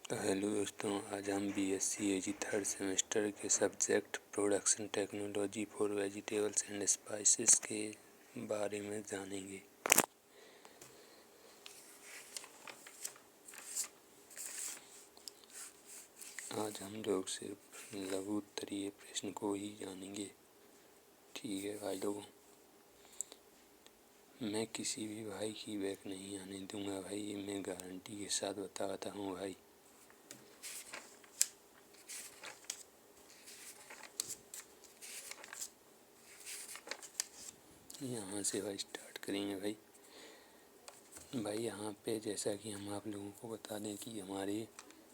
तो हेलो दोस्तों, आज हम बीएससी एजी थर्ड सेमेस्टर के subject production technology for vegetables and spices के बारे में जानेंगे। आज हम लोग सिर्फ लघु उत्तरीय प्रश्न को ही जानेंगे। ठीक है भाई लोगों, मैं किसी भी भाई की बैक नहीं आने दूंगा भाई, ये मैं गारंटी के साथ बताता हूँ भाई। यहाँ से भाई स्टार्ट करेंगे भाई यहाँ पे जैसा कि हम आप लोगों को बता दें कि हमारे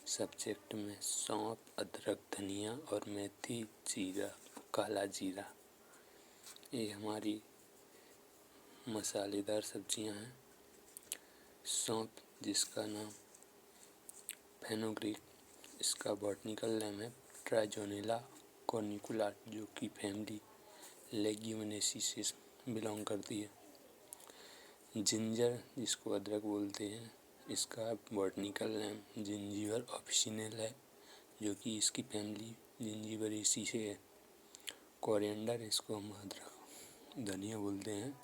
सब्जेक्ट में सौंफ, अदरक, धनिया और मेथी, जीरा, काला जीरा, ये हमारी मसालेदार सब्जियां हैं। सौंफ जिसका नाम फेनुग्रीक, इसका बॉटनिकल नेम है ट्राइजोनेला कॉर्निकुला, जो कि फैमिली लेग्यूमिनेसी से बिलोंग करती है। जिंजर जिसको अदरक बोलते हैं, इसका बॉटनिकल नेम जिंजीवर ऑफिशिनल है, जो कि इसकी फैमिली जिंजीबरेसी से है। कोरिएंडर, इसको हम अदरक धनिया बोलते हैं,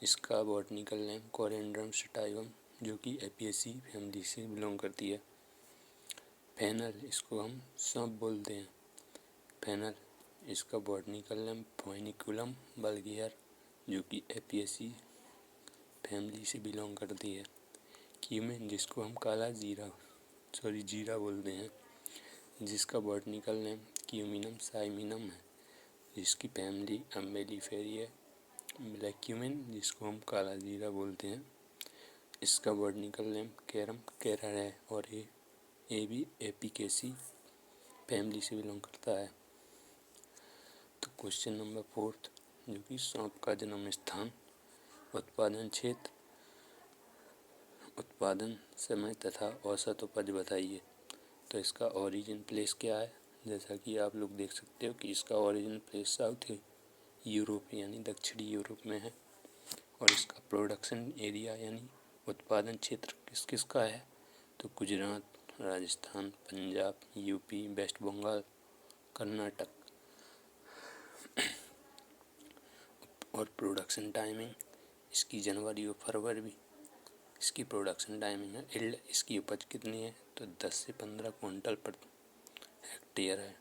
इसका बॉटनिकल नेम कोरिएंड्रम सटाइवम, जो कि एपिएसी फैमिली से बिलोंग करती है। फेनल, इसको हम सौंफ बोलते हैं। फेनल, इसका बॉटनिकल नेम फोइनिकुलम वल्गेयर, जो कि एपिएसी फैमिली से बिलोंग करती है। क्यूमिन, जिसको हम काला जीरा बोलते हैं, जिसका बॉटनिकल नेम क्यूमिनम साइमिनम है, जिसकी फैमिली अम्बेलिफेरी है। ब्लैक क्यूमिन, जिसको हम काला जीरा बोलते हैं, इसका बॉटनिकल नेम कैरम कैरर है और ये भी एपिकेसी फैमिली से बिलोंग करता है। तो क्वेश्चन नंबर 4, जो कि सौंफ का जन्म स्थान, उत्पादन क्षेत्र, उत्पादन समय तथा औसत उपज बताइए। तो इसका ओरिजिन प्लेस क्या है? जैसा कि आप लोग देख सकते हो कि इसका ओरिजिन प्लेस साउथ यूरोप यानी दक्षिणी यूरोप में है। और इसका प्रोडक्शन एरिया यानी उत्पादन क्षेत्र किस किस का है? तो गुजरात, राजस्थान, पंजाब, यूपी, वेस्ट बंगाल, कर्नाटक। और प्रोडक्शन टाइमिंग इसकी जनवरी और फरवरी इसकी प्रोडक्शन टाइमिंग है। इल्ड इसकी उपज कितनी है? तो 10 से 15 क्विंटल पर हेक्टेयर है।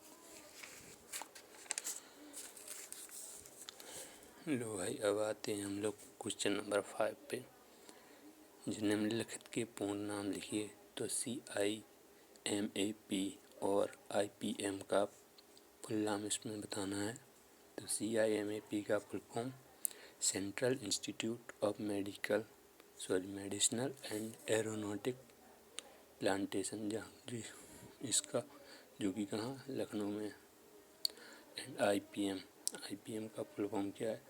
लो भाई, अब आते हैं हम लोग क्वेश्चन नंबर 5 पे। निम्नलिखित के पूर्ण नाम लिखिए। तो CIMAP और IPM का फुल नाम इसमें बताना है। तो CIMAP का full form central institute of medicinal and aeronautic plantation, जहाँ इसका जो कि कहाँ, लखनऊ में। एंड IPM का फुल फॉर्म क्या है?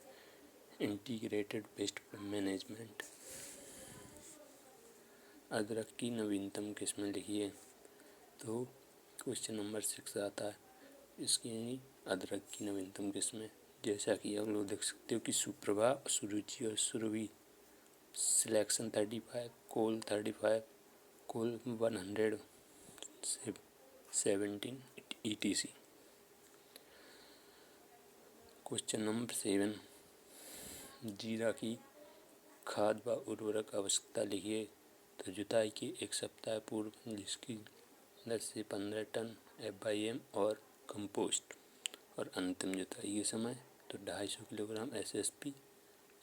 Integrated pest management. अदरक की नवीनतम किस्म लिखिए। तो क्वेश्चन नंबर 6 आता है, इसकी अदरक की नवीनतम किस्में जैसा कि आप लोग देख सकते हो कि सुप्रभा, सुरुचि और सुरभि। सिलेक्शन 35, कोल 35, कोल 117 ETC। क्वेश्चन नंबर 7, जीरा की खाद व उर्वरक आवश्यकता लिखिए। तो जुताई के एक सप्ताह पूर्व जिसकी 10 से 15 टन FIM और कंपोस्ट। और अंतिम जुताई के समय तो 250 किलोग्राम SSP,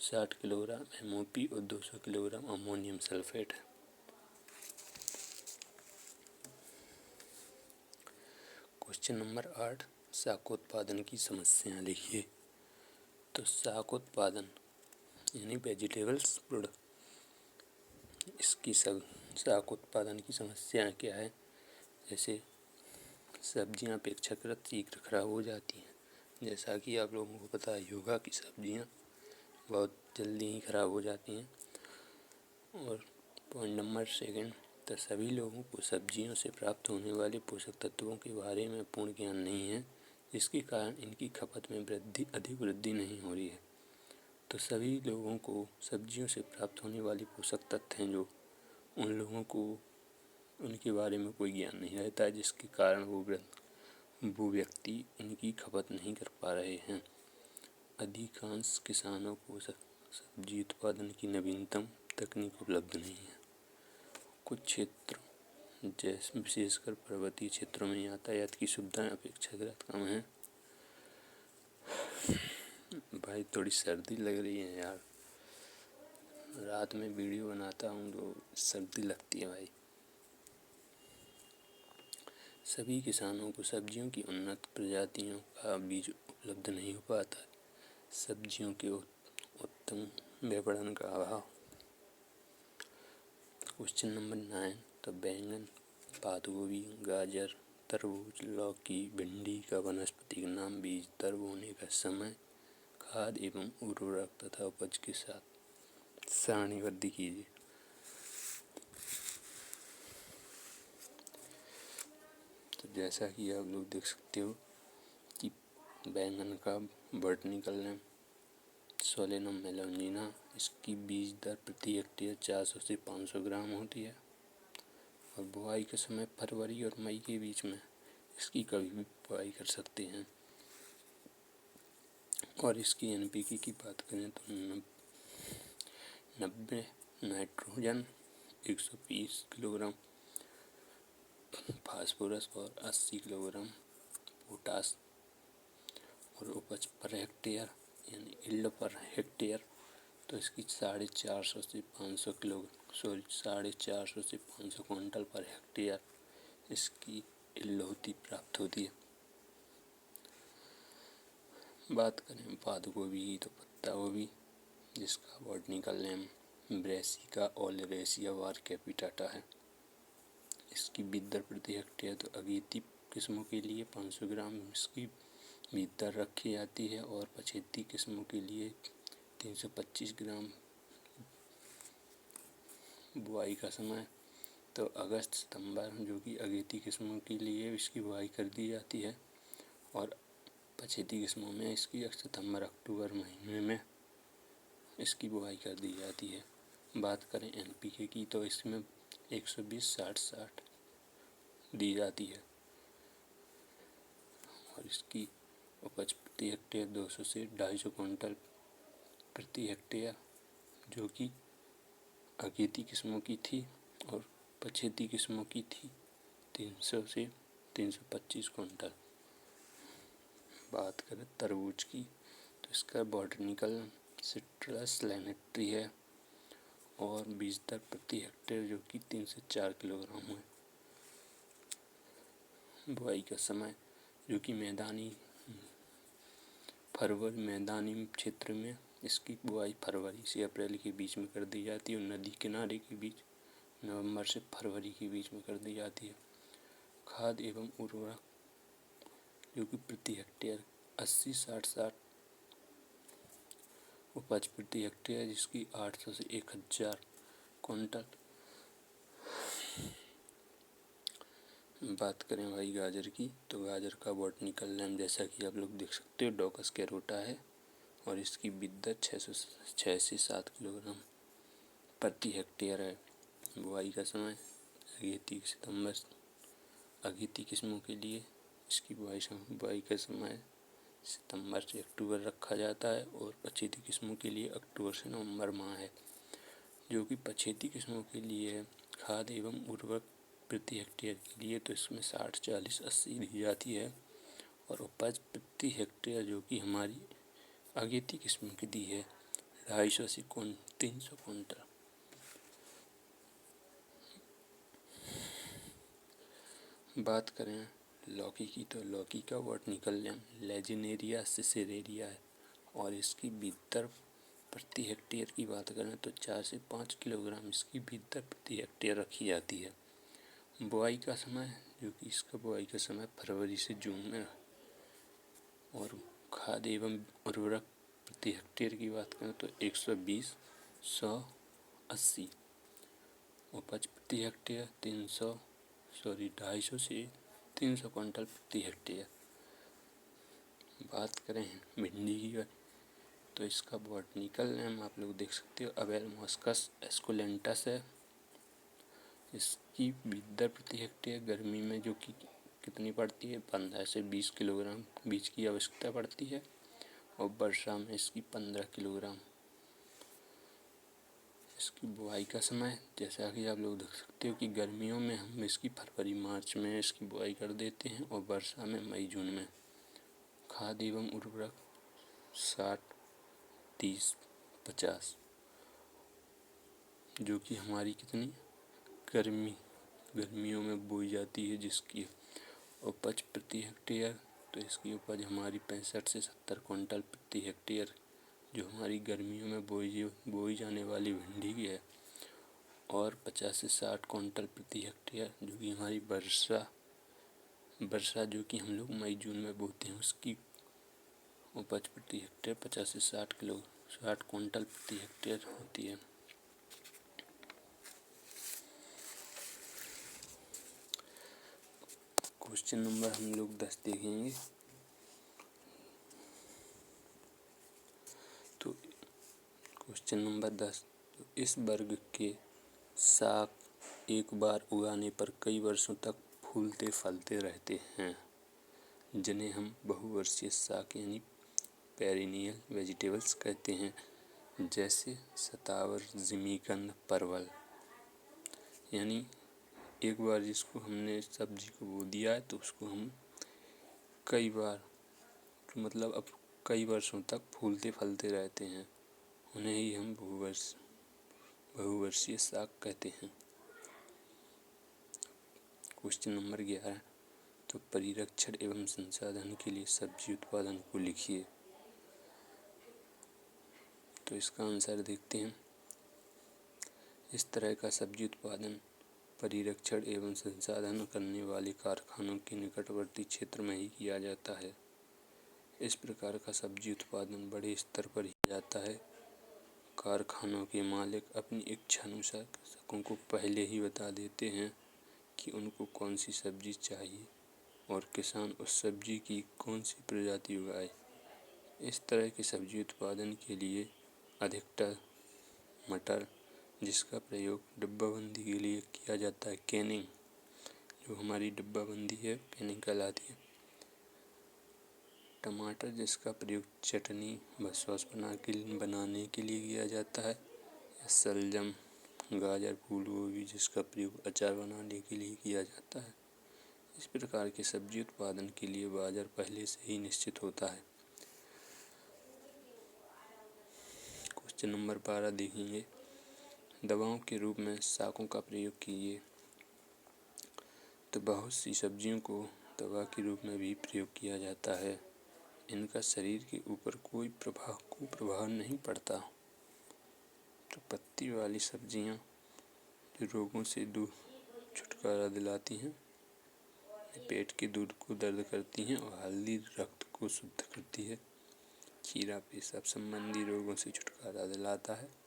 60 किलोग्राम MOP और 200 किलोग्राम अमोनियम सल्फेट है। क्वेश्चन नंबर 8, शाकोत्पादन की समस्याएं लिखिए। तो शाकोत्पादन यानी वेजिटेबल्स प्रोडक्ट, इसकी शाक उत्पादन की समस्याएं क्या है? जैसे सब्जियां अपेक्षाकृत शीघ्र खराब हो जाती हैं। जैसा कि आप लोगों को पता ही होगा कि सब्जियां बहुत जल्दी ही खराब हो जाती हैं। और पॉइंट नंबर 2, तो सभी लोगों को सब्जियों से प्राप्त होने वाले पोषक तत्वों के बारे में पूर्ण ज्ञान नहीं है, जिसके कारण इनकी खपत में अधिक वृद्धि नहीं हो रही है। तो सभी लोगों को सब्जियों से प्राप्त होने वाले पोषक तत्व हैं जो उन लोगों को उनके बारे में कोई ज्ञान नहीं रहता है, जिसके कारण वो व्यक्ति उनकी खपत नहीं कर पा रहे हैं। अधिकांश किसानों को सब्जी उत्पादन की नवीनतम तकनीक उपलब्ध नहीं है। कुछ क्षेत्र जैसे विशेषकर पर्वतीय क्षेत्रों में यातायात की सुविधाएं अपेक्षाकृत कम हैं। भाई थोड़ी सर्दी लग रही है यार, रात में वीडियो बनाता हूँ तो सर्दी लगती है भाई। सभी किसानों को सब्जियों की उन्नत प्रजातियों का बीज उपलब्ध नहीं हो पाता है। सब्जियों के उत्तम विपणन का अभाव। Question number 9। तो बैंगन, पात गोभी, गाजर, तरबूज, लौकी, भिंडी का वानस्पतिक नाम, बीज दर, बोने का समय, खाद एवं उर्वरक तथा उपज के साथ सारणीबद्ध कीजिए। तो जैसा कि आप लोग देख सकते हो कि बैंगन का बॉटनिकल नेम सोलेनम मेलान्जिना, इसकी बीज दर प्रति हेक्टेयर 400 से 500 ग्राम होती है और बुआई के समय फरवरी और मई के बीच में इसकी कभी भी बुआई कर सकते हैं। और इसकी NPK की बात करें तो 90 नाइट्रोजन, 120 किलोग्राम फास्फोरस और 80 किलोग्राम पोटास, और उपज पर हेक्टेयर यानी यील्ड पर हेक्टेयर तो इसकी 450 से 500 क्विंटल पर हेक्टेयर इसकी यील्ड प्राप्त होती है। बात करें पात गोभी की तो पत्ता गोभी, जिसका बॉटनिकल नेम ब्रेसिका ओलेरेसिया वार कैपिटाटा है, इसकी बीज दर प्रति हेक्टेयर तो अगेती किस्मों के लिए 500 ग्राम इसकी बीज दर रखी जाती है और पछेती किस्मों के लिए 325 ग्राम। बुआई का समय तो अगस्त सितंबर, जो कि अगेती किस्मों के लिए इसकी बुआई कर दी जाती है और पछेती किस्मों में इसकी सितंबर अक्टूबर महीने में इसकी बुआई कर दी जाती है। बात करें NPK की तो इसमें 120-60-60 दी जाती है और इसकी उपज प्रति हेक्टेयर 200 से 250 क्विंटल प्रति हेक्टेयर, जो कि अगेती किस्मों की थी, और पछेती किस्मों की थी 300 से 325 क्विंटल। बात करें तरबूज की तो इसका बॉटनिकल सिट्रस लैनेट्री है और बीज दर प्रति हेक्टेयर जो कि 3 से 4 किलोग्राम है। बुआई का समय जो कि मैदानी क्षेत्र में इसकी बुआई फरवरी से अप्रैल के बीच में कर दी जाती है और नदी किनारे के बीच नवंबर से फरवरी के बीच में कर दी जाती है। खाद एवं उर्वरक जो कि प्रति हेक्टेयर 80-60-60 उपज प्रति हेक्टेयर जिसकी 800 से 1000 क्विंटल। बात करें भाई गाजर की तो गाजर का बॉटनिकल नेम जैसा कि आप लोग देख सकते हो डोकस कैरोटा है और इसकी बीज दर 6 से 7 किलोग्राम प्रति हेक्टेयर है। बुआई का समय अगेती किस्मों के लिए इसकी बुआई का समय सितंबर से अक्टूबर रखा जाता है और पछेती किस्मों के लिए अक्टूबर से नवंबर माह है, जो कि पछेती किस्मों के लिए है। खाद एवं उर्वरक प्रति हेक्टेयर के लिए तो इसमें 60-40-80 दी जाती है और उपज प्रति हेक्टेयर जो कि हमारी अगेती किस्म की दी है 250 से 300 क्विंटल। बात करें लौकी की तो लौकी का बॉटनिकल नेम लेजिनेरिया सिसेरेरिया है और इसकी बीज दर प्रति हेक्टेयर की बात करें तो 4 से 5 किलोग्राम इसकी बीज दर प्रति हेक्टेयर रखी जाती है। बुआई का समय जो कि इसका बुआई का समय फरवरी से जून में और खाद एवं उर्वरक प्रति हेक्टेयर की बात करें तो 120-180 उपज प्रति हेक्टेयर 250 से 300 क्विंटल प्रति हेक्टेयर। बात करें भिंडी की तो इसका बॉटनिकल नेम आप लोग देख सकते हो अबेल मॉस्कस एस्कुलेंटस है। इसकी दर प्रति हेक्टेयर गर्मी में जो कि कितनी पड़ती है, 15 से 20 किलोग्राम बीज की आवश्यकता पड़ती है, और वर्षा में इसकी 15 किलोग्राम। इसकी बुआई का समय, जैसा कि आप लोग देख सकते हो कि गर्मियों में हम इसकी फरवरी मार्च में इसकी बुआई कर देते हैं, और वर्षा में मई जून में। खाद एवं उर्वरक 60-30-50, जो कि हमारी कितनी गर्मियों में बोई जाती है, जिसकी उपज प्रति हेक्टेयर, तो इसकी उपज हमारी 65 से 70 क्विंटल प्रति हेक्टेयर, जो हमारी गर्मियों में बोई जाने वाली भिंडी की है, और 50 से 60 क्विंटल प्रति हेक्टेयर जो कि हमारी वर्षा जो कि हम लोग मई जून में बोते हैं, उसकी उपज प्रति हेक्टेयर 50 से 60 क्विंटल प्रति हेक्टेयर होती है। क्वेश्चन नंबर हम लोग 10 देखेंगे। तो क्वेश्चन नंबर 10, तो इस वर्ग के साग एक बार उगाने पर कई वर्षों तक फूलते फलते रहते हैं, जिन्हें हम बहुवर्षीय साग यानी पेरिनियल वेजिटेबल्स कहते हैं, जैसे शतावर, जिमीकंद, परवल। यानी एक बार जिसको हमने सब्जी को बो दिया है तो उसको हम कई बार, मतलब अब कई वर्षों तक फूलते फलते रहते हैं, उन्हें ही हम बहुवर्षीय साग कहते हैं। क्वेश्चन नंबर 11, तो परिरक्षण एवं संसाधन के लिए सब्जी उत्पादन को लिखिए। तो इसका आंसर देखते हैं। इस तरह का सब्जी उत्पादन परिरक्षण एवं संसाधन करने वाले कारखानों के निकटवर्ती क्षेत्र में ही किया जाता है। इस प्रकार का सब्जी उत्पादन बड़े स्तर पर ही जाता है। कारखानों के मालिक अपनी इच्छानुसार कृषकों को पहले ही बता देते हैं कि उनको कौन सी सब्जी चाहिए, और किसान उस सब्जी की कौन सी प्रजाति उगाए। इस तरह के सब्जी उत्पादन के लिए अधिकतर मटर, जिसका प्रयोग डिब्बाबंदी के लिए किया जाता है, कैनिंग, जो हमारी डिब्बाबंदी है कैनिंग कहलाती है। टमाटर, जिसका प्रयोग चटनी व सॉस बनाने के लिए किया जाता है। या शलजम, गाजर, फूल गोभी, जिसका प्रयोग अचार बनाने के लिए किया जाता है। इस प्रकार के सब्जी उत्पादन के लिए बाजार पहले से ही निश्चित होता है। क्वेश्चन नंबर 12 देखेंगे। दवाओं के रूप में शाकों का प्रयोग कीजिए। तो बहुत सी सब्जियों को दवा के रूप में भी प्रयोग किया जाता है। इनका शरीर के ऊपर कोई प्रभाव नहीं पड़ता। तो पत्ती वाली सब्जियां जो रोगों से दूर छुटकारा दिलाती हैं, पेट के दूध को दर्द करती हैं, और हल्दी रक्त को शुद्ध करती है। खीरा पेशाब संबंधी रोगों से छुटकारा दिलाता है।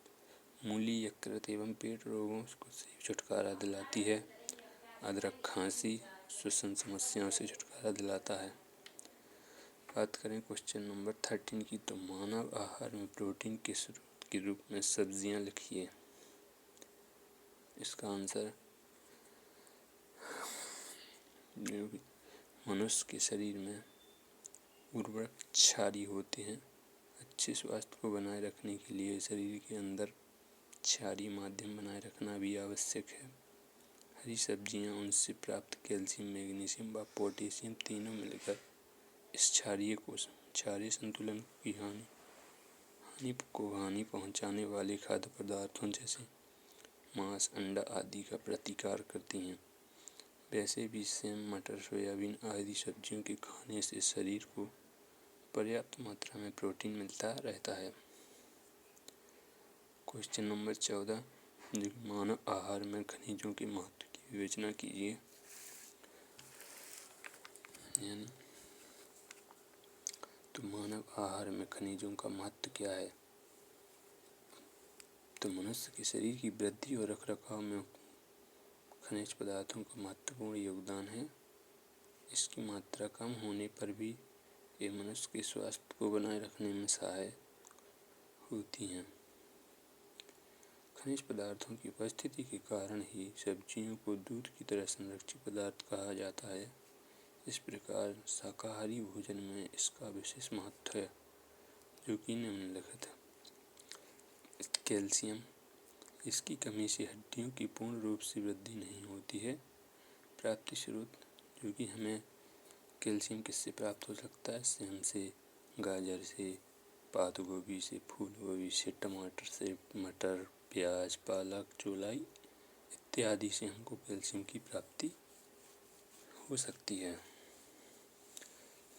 मूली यकृत एवं पेट रोगों से छुटकारा दिलाती है। अदरक खांसी, श्वसन समस्याओं से छुटकारा दिलाता है। बात करें क्वेश्चन नंबर 13 की, तो मानव आहार में प्रोटीन के स्रोत के रूप में सब्जियां लिखिए। इसका आंसर, मनुष्य के शरीर में उर्वरक क्षारीय होते हैं। अच्छे स्वास्थ्य को बनाए रखने के लिए शरीर के अंदर क्षारीय माध्यम बनाए रखना भी आवश्यक है। हरी सब्जियां उनसे प्राप्त कैल्शियम, मैग्नीशियम व पोटेशियम तीनों मिलकर इस क्षारीय संतुलन की हानि पहुंचाने वाले खाद्य पदार्थों जैसे मांस, अंडा आदि का प्रतिकार करती हैं। वैसे भी सेम, मटर, सोयाबीन आदि सब्जियों के खाने से शरीर को पर्याप्त मात्रा में प्रोटीन मिलता रहता है। क्वेश्चन नंबर 14, मानव आहार में खनिजों के महत्व की विवेचना कीजिए। यानी तो मानव आहार में खनिजों का महत्व क्या है। तो मनुष्य के शरीर की वृद्धि और रखरखाव में खनिज पदार्थों का महत्वपूर्ण योगदान है। इसकी मात्रा कम होने पर भी ये मनुष्य के स्वास्थ्य को बनाए रखने में सहायक होती हैं। खनिज पदार्थों की उपस्थिति के कारण ही सब्जियों को दूध की तरह संरक्षित पदार्थ कहा जाता है। इस प्रकार शाकाहारी भोजन में इसका विशेष महत्व है, जो कि निम्नलिखित है। कैल्शियम, इसकी कमी से हड्डियों की पूर्ण रूप से वृद्धि नहीं होती है। प्राप्ति स्रोत, जो कि हमें कैल्शियम किससे प्राप्त हो सकता है? सेम से, गाजर से, पात गोभी से, फूल गोभी से, टमाटर से, मटर, प्याज, पालक, चौलाई इत्यादि से हमको कैल्शियम की प्राप्ति हो सकती है।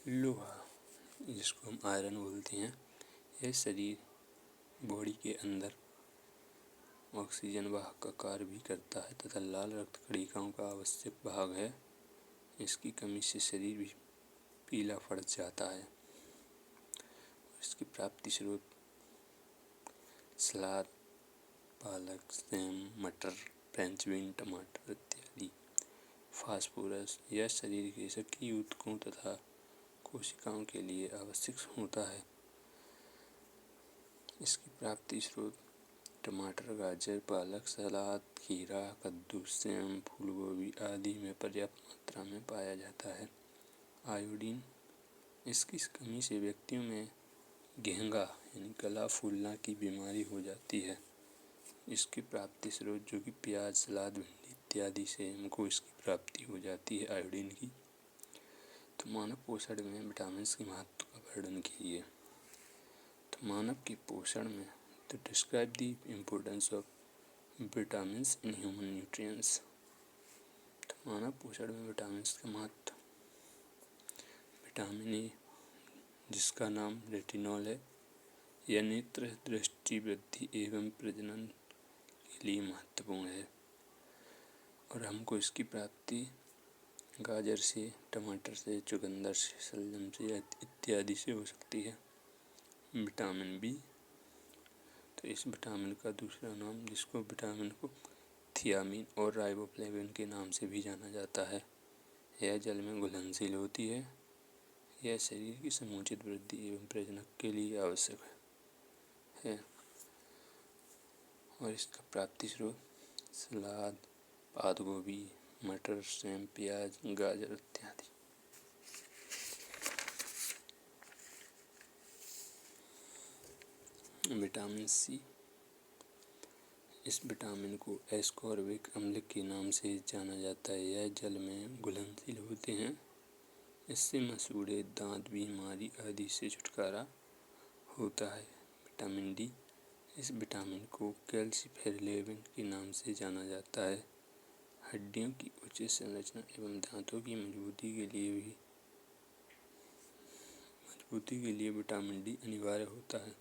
लोहा, जिसको हम आयरन बोलते हैं, यह शरीर बॉडी के अंदर ऑक्सीजन वाहक का कार्य भी करता है तथा लाल रक्त कणिकाओं का आवश्यक भाग है। इसकी कमी से शरीर भी पीला पड़ जाता है। इसकी प्राप्ति स्रोत सलाद, पालक, सेम, मटर, फ्रेंच बीन, टमाटर इत्यादि। फास्फोरस, यह शरीर के सक्रिय ऊतकों तथा कोशिकाओं के लिए आवश्यक होता है। इसकी प्राप्ति स्रोत टमाटर, गाजर, पालक, सलाद, खीरा, कद्दू, सेम, फूलगोभी आदि में पर्याप्त मात्रा में पाया जाता है। आयोडीन, इसकी कमी से व्यक्तियों में घेंगा यानी गला फूलना की बीमारी हो जाती है। इसकी प्राप्ति स्रोत जो कि प्याज, सलाद, भिंडी इत्यादि से हमको इसकी प्राप्ति हो जाती है आयोडीन की। तो मानव पोषण में विटामिन के महत्व का वर्णन कीजिए। तो मानव के पोषण में तो describe the importance of vitamins in human nutrients. तो मानव पोषण में विटामिन का महत्व, विटामिन ए, जिसका नाम रेटिनॉल है, यह नेत्र दृष्टि वृद्धि एवं प्रजनन के लिए महत्वपूर्ण है और हमको इसकी प्राप्ति गाजर से, टमाटर से, चुकंदर से, शलजम से इत्यादि से हो सकती है। विटामिन बी, तो इस विटामिन का दूसरा नाम, जिसको विटामिन को थियामिन और राइबोफ्लेविन के नाम से भी जाना जाता है, यह जल में घुलनशील होती है। यह शरीर की समुचित वृद्धि एवं प्रजनन के लिए आवश्यक है और इसका प्राप्ति स्रोत सलाद, पात गोभी, मटर, सेम, प्याज, गाजर इत्यादि। विटामिन सी, इस विटामिन को एस्कॉर्बिक अम्ल के नाम से जाना जाता है। यह जल में घुलनशील होते हैं। इससे मसूड़े, दांत बीमारी आदि से छुटकारा होता है। विटामिन डी, इस विटामिन को कैल्सिफेरेलिन के नाम से जाना जाता है। हड्डियों की उचित संरचना एवं दांतों की मजबूती के लिए विटामिन डी अनिवार्य होता है।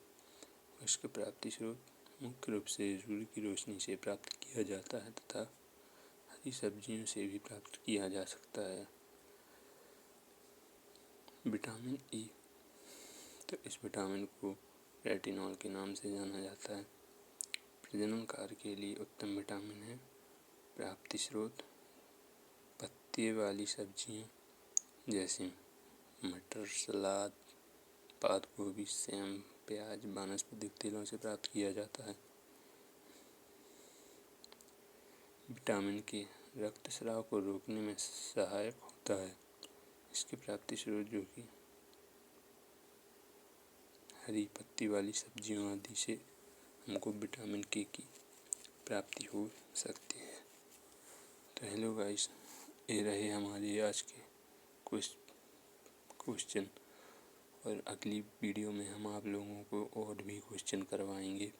इसका प्राप्ति स्रोत मुख्य रूप से सूर्य की रोशनी से प्राप्त किया जाता है तथा हरी सब्जियों से भी प्राप्त किया जा सकता है। विटामिन ई, तो इस विटामिन को रेटिनॉल के नाम से जाना जाता है। प्रजनन कार्य के लिए उत्तम विटामिन है। प्राप्ति स्रोत पत्ते वाली सब्जियां जैसे मटर, सलाद, पात गोभी, सेम, प्याज, वनस्पतिक तेलों से प्राप्त किया जाता है। विटामिन के रक्त स्राव को रोकने में सहायक होता है। इसकी प्राप्ति स्रोत जो कि हरी पत्ती वाली सब्जियों आदि से हमको विटामिन के की प्राप्ति हो सकती है। तो हेलो गाइस, ये रहे हमारे आज के कुछ क्वेश्चन और अगली वीडियो में हम आप लोगों को और भी क्वेश्चन करवाएंगे।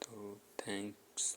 तो थैंक्स।